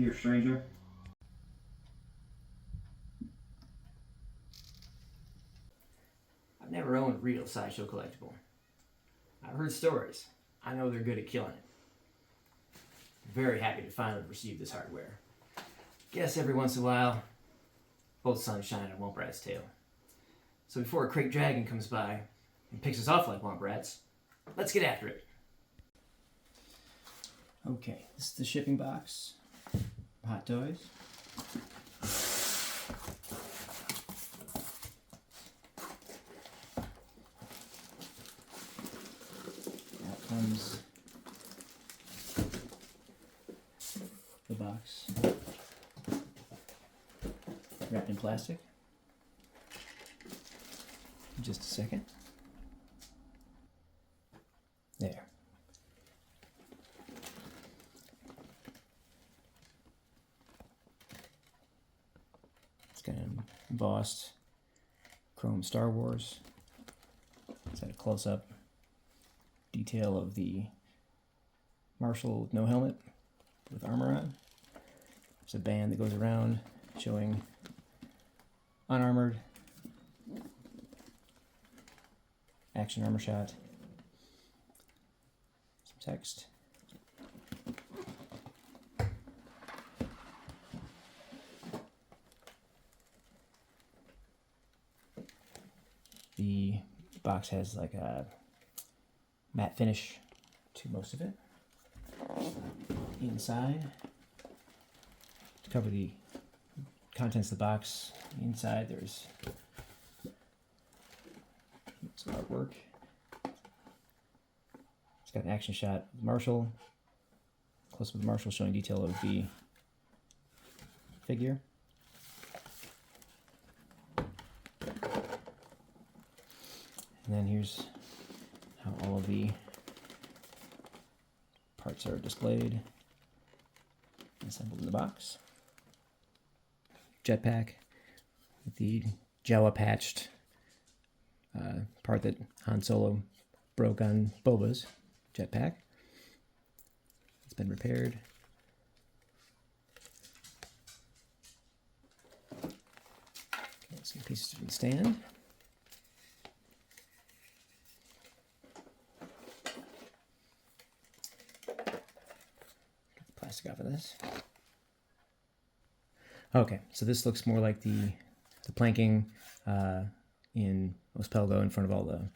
here, stranger. I've never owned a real Sideshow collectible. I've heard stories. I know they're good at killing it. I'm very happy to finally receive this hardware. Guess every once in a while, both suns shine on Womp Rat's tail. So before a crate dragon comes by and picks us off like Womp Rats, let's get after it. Okay, this is the shipping box. Hot toys. Out comes the box, wrapped in plastic. Just a second. There. It's got an embossed chrome Star Wars. It's got a close-up detail of the Marshal with no helmet with armor on. There's a band that goes around showing unarmored action armor shot. Some text. The box has like a matte finish to most of it. Inside, to cover the contents of the box, inside there's some artwork. It's got an action shot of the Marshal, close up of the Marshal showing detail of the figure. And then here's how all of the parts are displayed, assembled in the box. Jetpack with the Jawa patched part that Han Solo broke on Boba's jetpack. It's been repaired. Okay, some pieces from the stand. Plastic off of this. Okay, so this looks more like the planking in Ospelgo in front of all the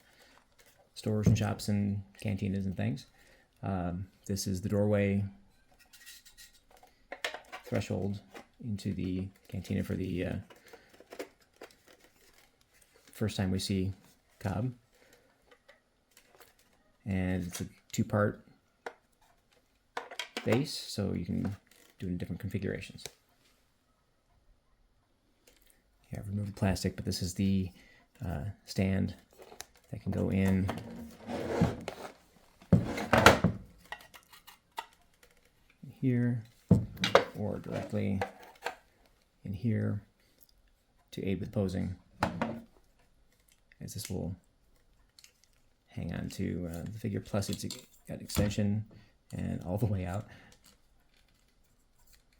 stores and shops and cantinas and things. This is the doorway threshold into the cantina for the first time we see Cobb. And it's a two-part base, so you can do it in different configurations. Yeah, I've removed the plastic, but this is the stand that can go in here or directly in here to aid with posing, as this will hang on to the figure, plus it's got extension and all the way out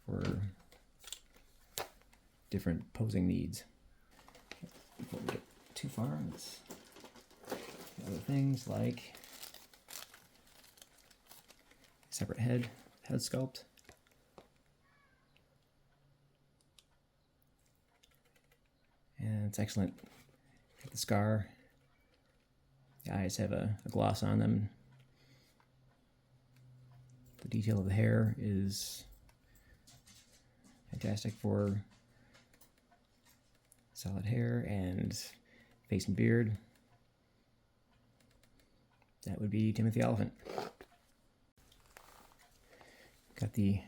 for different posing needs. Before we get too far, let's other things like separate head sculpt. And it's excellent. Got the scar. The eyes have a gloss on them. The detail of the hair is fantastic for solid hair and face and beard. That would be Timothy Oliphant. Got the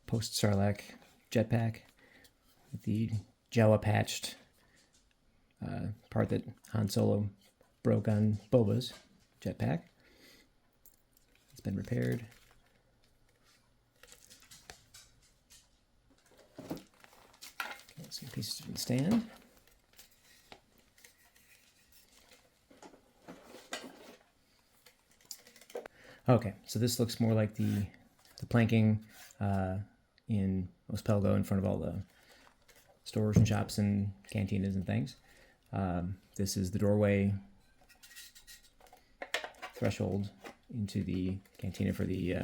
post-Sarlacc jetpack with the Jawa patched part that Han Solo broke on Boba's jetpack. It's been repaired. Okay, some pieces from the stand. Okay, so this looks more like the the planking in Ospelgo in front of all the stores and shops and cantinas and things. This is the doorway threshold into the cantina for the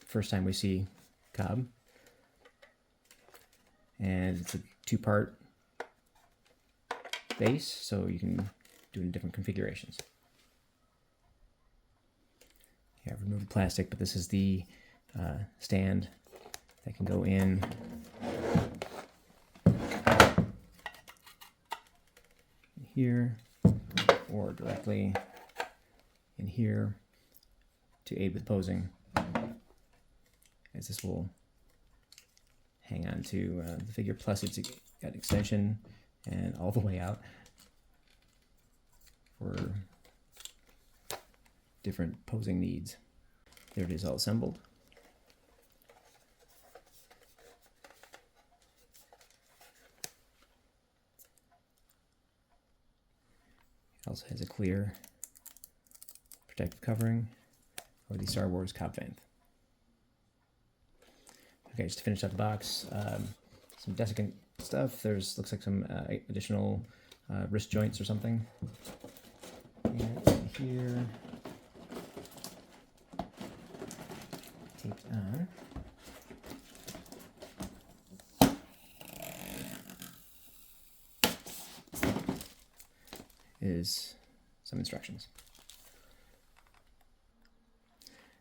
first time we see Cobb. And it's a two-part base, so you can do it in different configurations. Yeah, I've removed the plastic, but this is the stand that can go in here or directly in here to aid with posing, as this will hang on to the figure, plus it's got extension and all the way out for different posing needs. There it is, all assembled. It also has a clear protective covering for the Star Wars Cobb Vanth. Okay, just to finish up the box, some desiccant stuff. There's looks like some additional wrist joints or something. And here, taped on, is some instructions.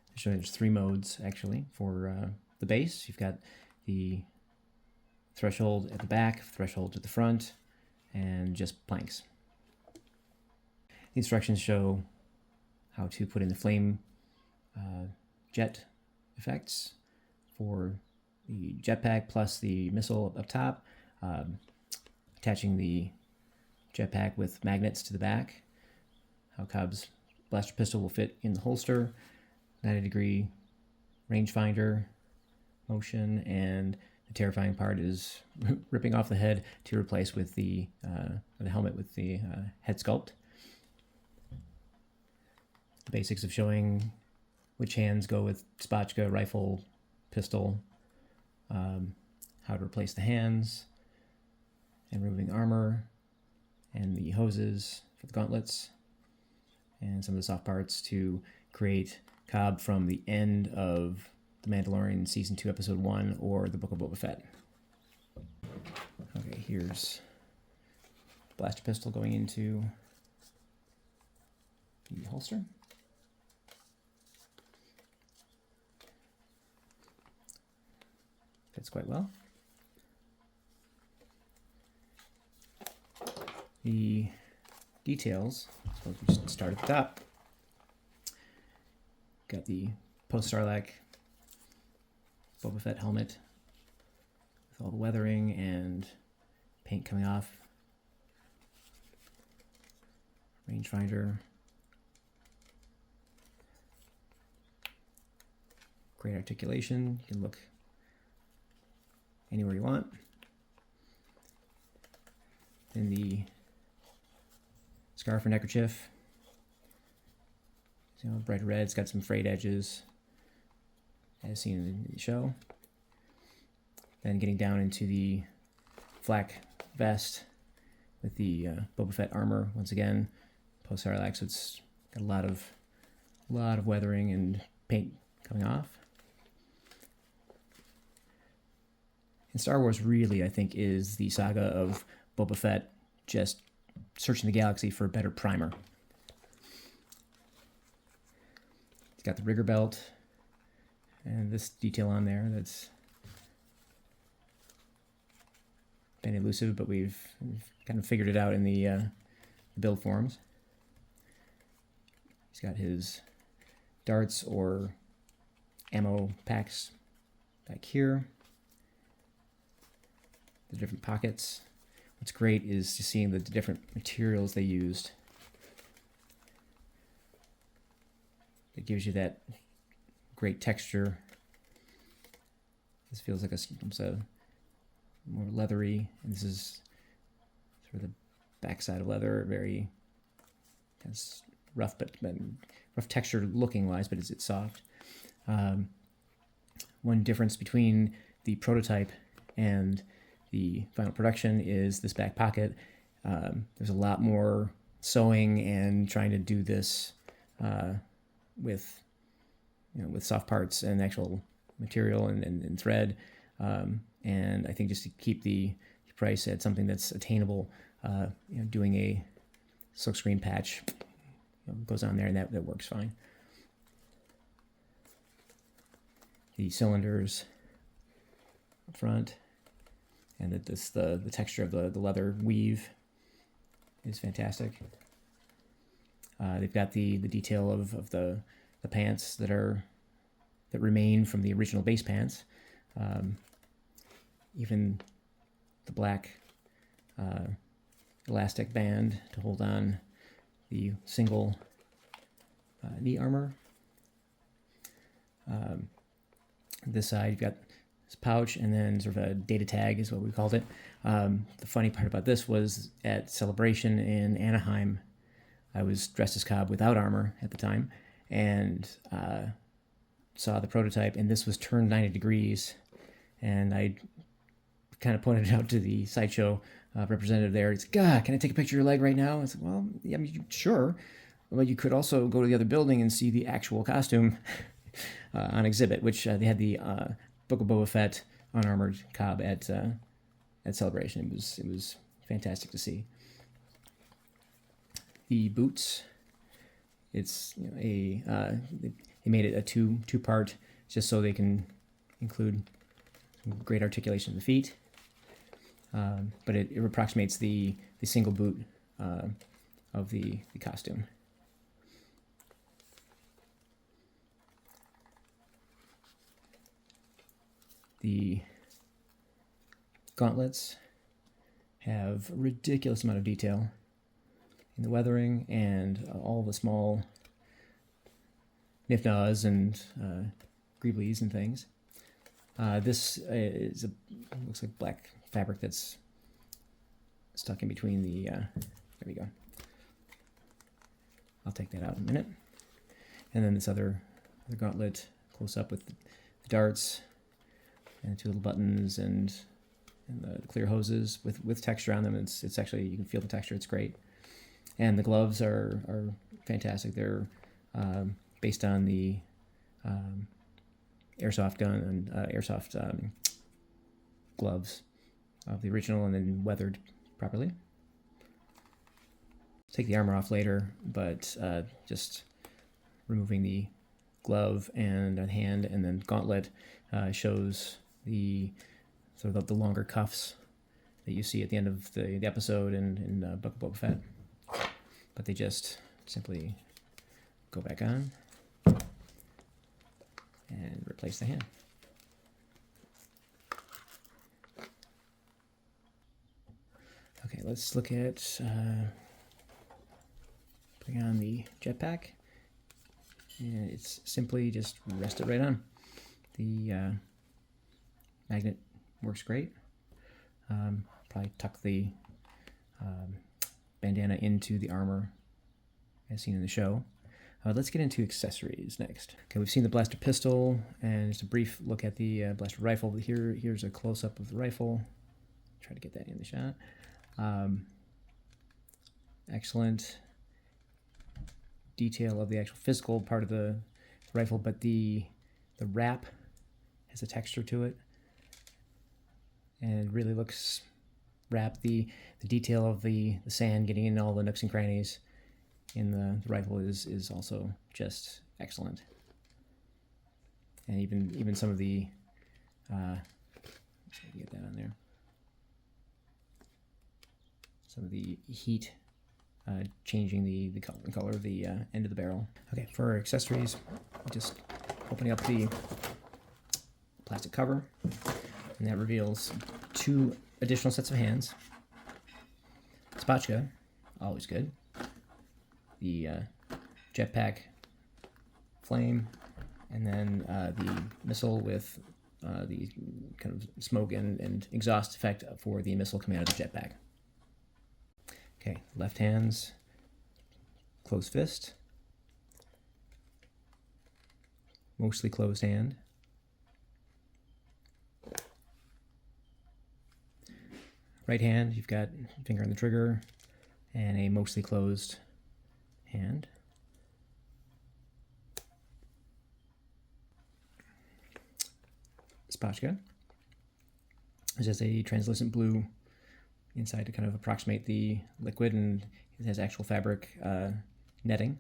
They're showing there's 3 modes actually for the base. You've got the threshold at the back, threshold at the front, and just planks. The instructions show how to put in the flame jet effects for the jetpack plus the missile up top, attaching the jetpack with magnets to the back, how Cobb's blaster pistol will fit in the holster, 90-degree rangefinder motion, and the terrifying part is ripping off the head to replace with the helmet with the head sculpt. The basics of showing which hands go with spatchka, rifle, pistol, how to replace the hands, and removing armor, and the hoses for the gauntlets, and some of the soft parts to create Cobb from the end of The Mandalorian Season 2, Episode 1, or The Book of Boba Fett. Okay, here's the blaster pistol going into the holster. Fits quite well. The details, I suppose we just start at the top. Got the post-Sarlacc Boba Fett helmet with all the weathering and paint coming off. Rangefinder. Great articulation. You can look anywhere you want. Then the scarf or neckerchief. You know, bright red. It's got some frayed edges, as seen in the show. Then getting down into the flak vest with the Boba Fett armor. Once again, post-Sarlacc, so it's got a lot of weathering and paint coming off. And Star Wars really, I think, is the saga of Boba Fett just searching the galaxy for a better primer. It's got the rigger belt and this detail on there that's been elusive, but we've kind of figured it out in the build forums. He's got his darts or ammo packs back here. The different pockets. What's great is just seeing the different materials they used. It gives you that great texture. This feels like almost a more leathery, and this is sort of the backside of leather, very kind of rough, but rough texture looking wise, but it's soft. One difference between the prototype and the final production is this back pocket. There's a lot more sewing and trying to do this with soft parts and actual material and thread. And I think just to keep the price at something that's attainable, doing a silkscreen patch goes on there, and that works fine. The cylinders up front, and the texture of the leather weave is fantastic. They've got the detail of the pants that remain from the original base pants. Even the black elastic band to hold on the single knee armor. This side, you've got this pouch, and then sort of a data tag is what we called it. The funny part about this was at Celebration in Anaheim, I was dressed as Cobb without armor at the time, and saw the prototype, and this was turned 90 degrees, and I kind of pointed it out to the Sideshow representative there. He's like, God, can I take a picture of your leg right now? I said, well, yeah, I mean, sure, but you could also go to the other building and see the actual costume on exhibit, which they had the Book of Boba Fett unarmored Cobb at Celebration. It was fantastic to see. The boots, it's they made it a two-part just so they can include great articulation of the feet, but it approximates the single boot of the costume. The gauntlets have a ridiculous amount of detail in the weathering and all the small nifnahs and greeblies and things. This looks like black fabric that's stuck in between the, there we go. I'll take that out in a minute. And then this other gauntlet close up with the darts and two little buttons and the clear hoses with texture on them. It's actually, you can feel the texture, it's great. And the gloves are fantastic. They're based on the airsoft gun and airsoft gloves of the original, and then weathered properly. Take the armor off later, but just removing the glove and a hand and then gauntlet shows the sort of the longer cuffs that you see at the end of the episode in Book of Boba Fett. But they just simply go back on and replace the hand. Okay, let's look at putting on the jetpack. And it's simply just rest it right on. The magnet works great. Probably tuck the bandana into the armor as seen in the show. Let's get into accessories next. Okay, we've seen the blaster pistol and just a brief look at the blaster rifle. Here's a close-up of the rifle. Try to get that in the shot. Excellent detail of the actual physical part of the rifle, but the wrap has a texture to it and really looks wrapped. The detail of the sand getting in all the nooks and crannies in the rifle is also just excellent. And even some of the get that on there. Some of the heat changing the color of the end of the barrel. Okay, for accessories, just opening up the plastic cover, and that reveals 2 additional sets of hands. Spotchka, always good. The jetpack flame, and then the missile with the kind of smoke and exhaust effect for the missile coming out of the jetpack. Okay, left hand's closed fist, mostly closed hand. Right hand, you've got finger on the trigger and a mostly closed hand. Spotchka. This has a translucent blue inside to kind of approximate the liquid, and it has actual fabric netting.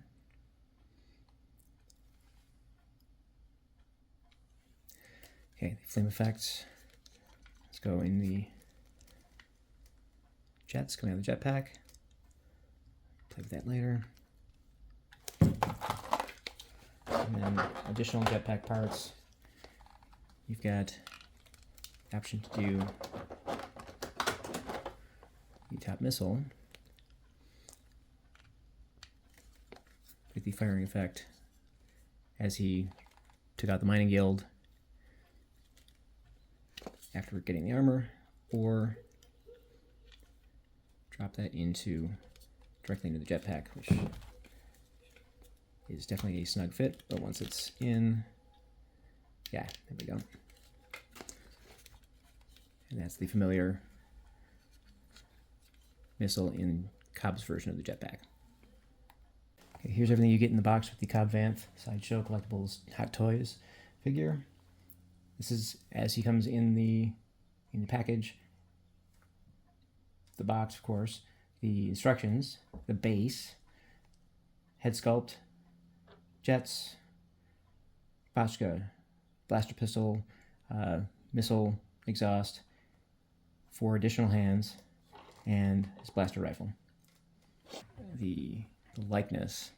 Okay, the flame effects. Let's go in the jets coming out of the jetpack. Play with that later. And then additional jetpack parts. You've got the option to do the top missile with the firing effect as he took out the mining guild after getting the armor, or drop that directly into the jetpack, which is definitely a snug fit, but once it's in, yeah, there we go. And that's the familiar missile in Cobb's version of the jetpack. Okay, here's everything you get in the box with the Cobb Vanth Sideshow Collectibles Hot Toys figure. This is as he comes in the package. The box, of course, the instructions, the base, head sculpt, jets, Spotchka, blaster pistol, missile exhaust, 4 additional hands, and his blaster rifle. The likeness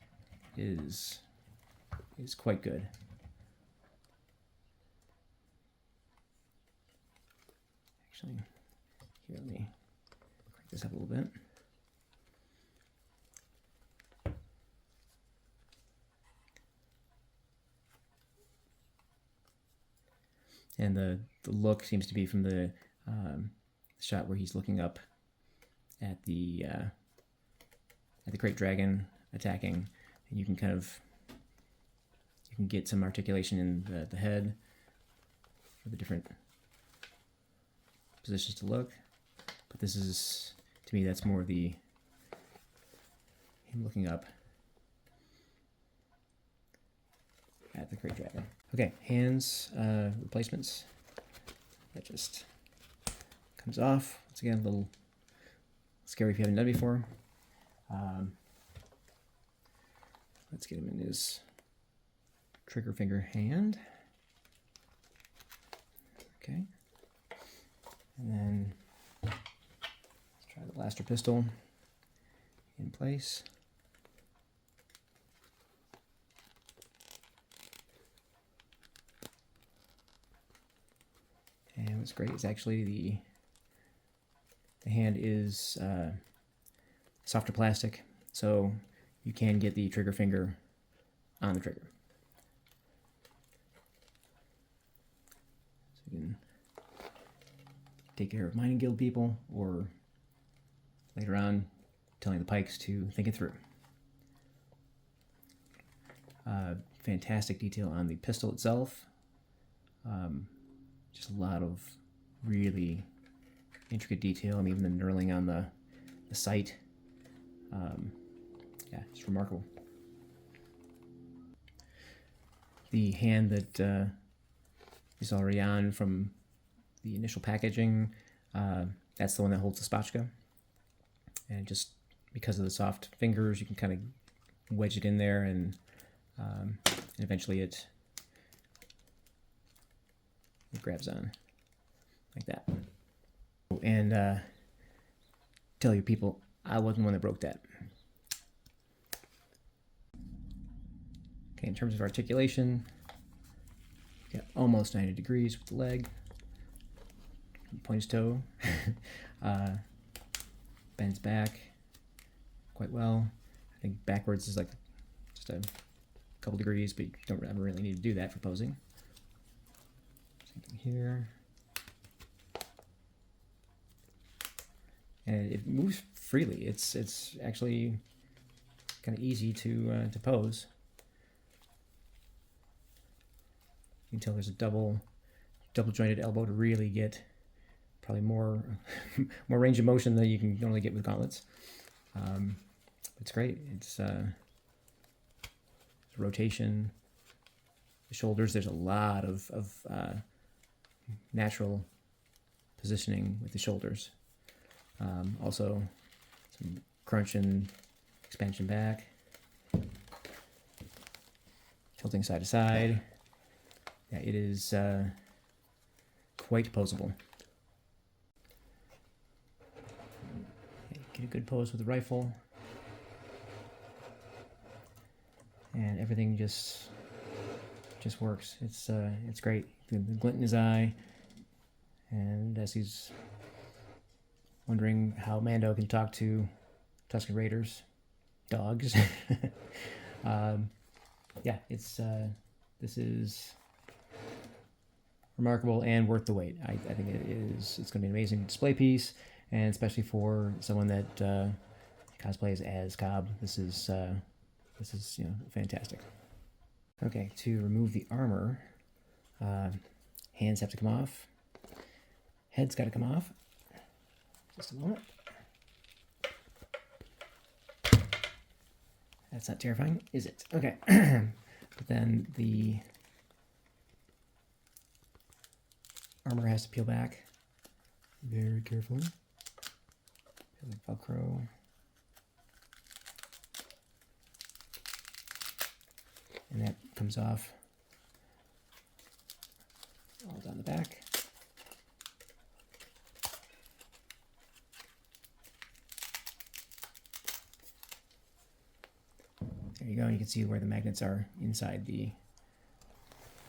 is quite good. Actually, here, let me crank this up a little bit. And the look seems to be from the shot where he's looking up at the Great Dragon attacking, and you can get some articulation in the head for the different positions to look. But this is, to me, that's more him looking up at the Great Dragon. Okay, hands replacements. That just comes off. Once again, a little scary if you haven't done it before. Let's get him in his trigger finger hand. Okay. And then let's try the blaster pistol in place. And what's great is actually the hand is softer plastic, so you can get the trigger finger on the trigger. So you can take care of mining guild people, or later on telling the pikes to think it through. Fantastic detail on the pistol itself. Just a lot of really intricate detail, and even the knurling on the sight. Yeah, it's remarkable. The hand that is already on from the initial packaging, that's the one that holds the Spotchka. And just because of the soft fingers, you can kind of wedge it in there, and eventually it grabs on like that. And tell your people, I wasn't the one that broke that. Okay, in terms of articulation, got almost 90 degrees with the leg. Point his toe. Bends back quite well. I think backwards is like just a couple degrees, but you don't ever really need to do that for posing. Same thing here. And it moves freely. It's actually kind of easy to pose. can tell there's a double jointed elbow to really get probably more range of motion than you can normally get with gauntlets. It's great. It's rotation, the shoulders. There's a lot of natural positioning with the shoulders. Also, some crunch and expansion back, tilting side to side. Yeah, it is quite posable. Get a good pose with the rifle, and everything just works. It's great. The glint in his eye, and as he's wondering how Mando can talk to Tusken Raiders, dogs. Yeah, this is remarkable and worth the wait. I think it's going to be an amazing display piece, and especially for someone that cosplays as Cobb, this is fantastic. Okay, to remove the armor, hands have to come off, head's got to come off. Just a moment. That's not terrifying, is it? Okay. But then the armor has to peel back very carefully. Like Velcro. And that comes off all down the back. There you go. You can see where the magnets are inside the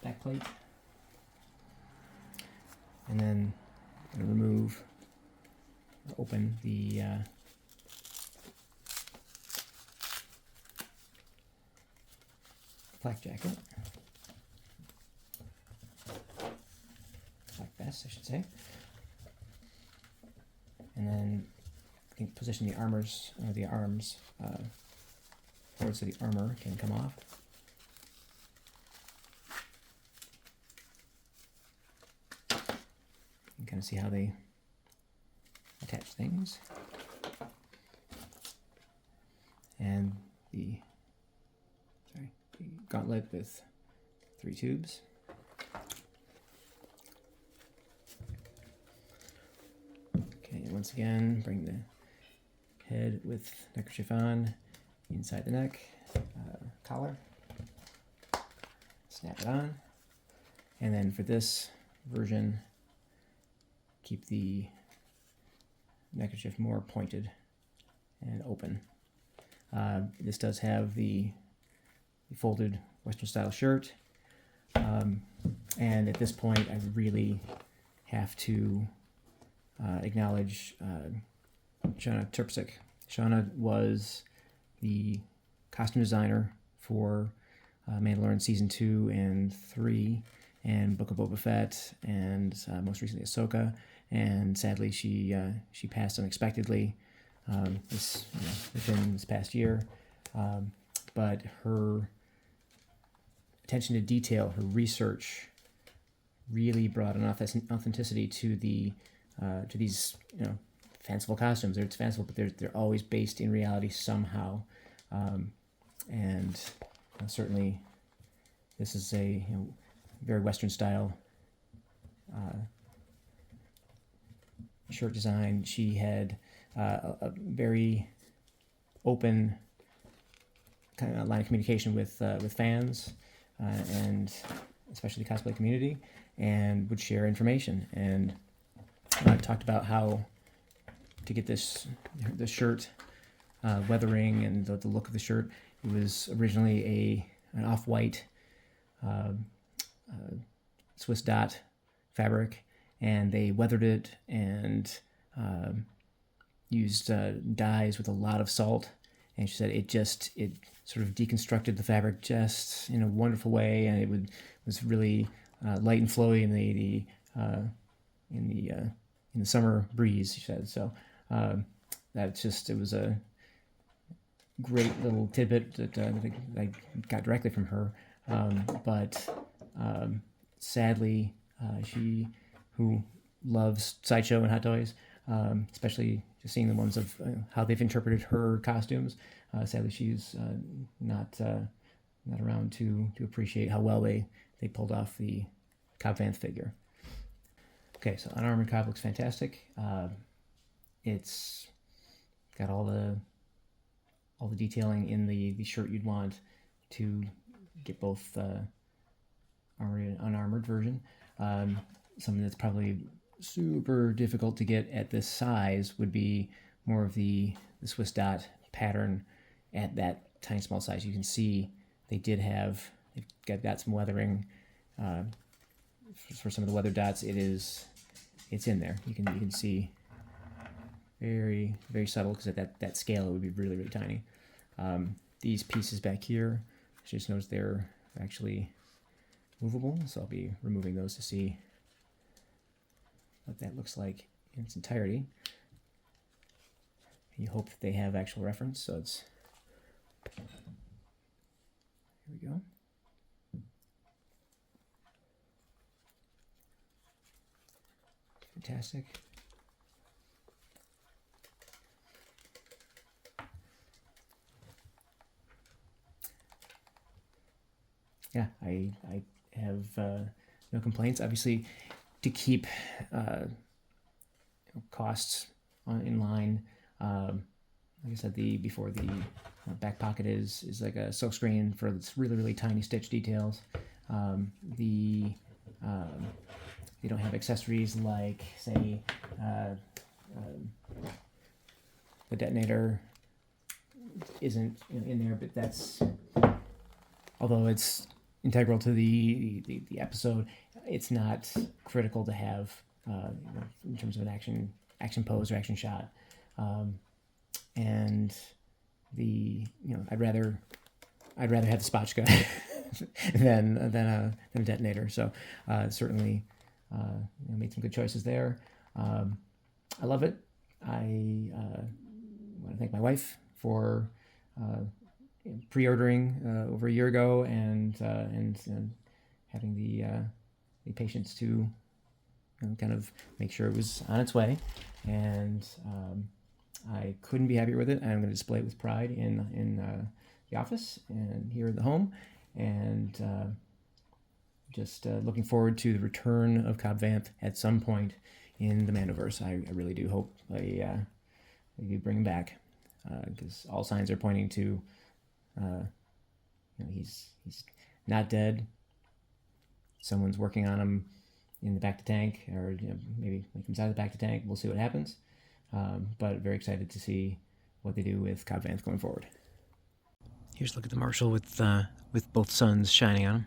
back plate. And then I'm going to remove or open the flak jacket. Flak vest, I should say. And then I think position the arms forward so the armor can come off. You can kind of see how they attach things. And the gauntlet with 3 tubes. Okay, once again, bring the head with neckerchief on, inside the neck, collar, snap it on, and then for this version, keep the neckerchief more pointed and open. This does have the folded Western style shirt, and at this point I really have to acknowledge Shauna Terpsik. Shauna was the costume designer for Mandalorian Season 2 and 3 and Book of Boba Fett and most recently Ahsoka, and sadly she passed unexpectedly within this past year. But her attention to detail, her research, really brought an authenticity to these fanciful costumes. It's fanciful, but they're always based in reality somehow. And certainly, this is a very Western style shirt design. She had a very open kind of line of communication with fans and especially the cosplay community, and would share information. And talked about how to get the shirt weathering and the look of the shirt. It was originally an off-white Swiss dot fabric, and they weathered it and used dyes with a lot of salt. And she said it sort of deconstructed the fabric just in a wonderful way, and it was really light and flowy in the summer breeze. She said so. It was a great little tidbit that I got directly from her. But sadly, she, who loves Sideshow and Hot Toys, especially just seeing the ones of how they've interpreted her costumes, sadly she's not around to appreciate how well they pulled off the Cobb Vanth figure. Okay, so Unarmored Cobb looks fantastic. It's got all the detailing in the shirt you'd want to get both armored and unarmored version. Something that's probably super difficult to get at this size would be more of the Swiss dot pattern at that tiny small size. You can see they've got some weathering for some of the weather dots. It's in there. You can see very, very subtle, because at that scale it would be really, really tiny. These pieces back here, just notice they're actually movable, so I'll be removing those to see what that looks like in its entirety. You hope that they have actual reference, so it's, here we go. Fantastic. Yeah, I have no complaints. Obviously, to keep costs in line, like I said before, the back pocket is like a silkscreen for its really, really tiny stitch details. They don't have accessories like, say, the detonator isn't in there, but that's, although it's integral to the episode, it's not critical to have in terms of an action pose or action shot. And I'd rather have the spotchka than a detonator. So certainly made some good choices there. I love it. I want to thank my wife for pre-ordering over a year ago and having the patience to kind of make sure it was on its way. And I couldn't be happier with it. I'm going to display it with pride in the office and here at the home. And just looking forward to the return of Cobb Vanth at some point in the Mandoverse. I really do hope they bring him back, because all signs are pointing to he's not dead. Someone's working on him in the back to tank, or maybe he comes out of the back to tank. We'll see what happens. But very excited to see what they do with Cobb Vanth going forward. Here's a look at the Marshal with both suns shining on him.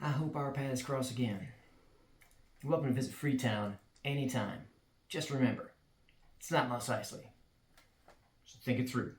I hope our paths cross again. You're welcome to visit Freetown anytime. Just remember, it's not Mos Eisley. So think it through.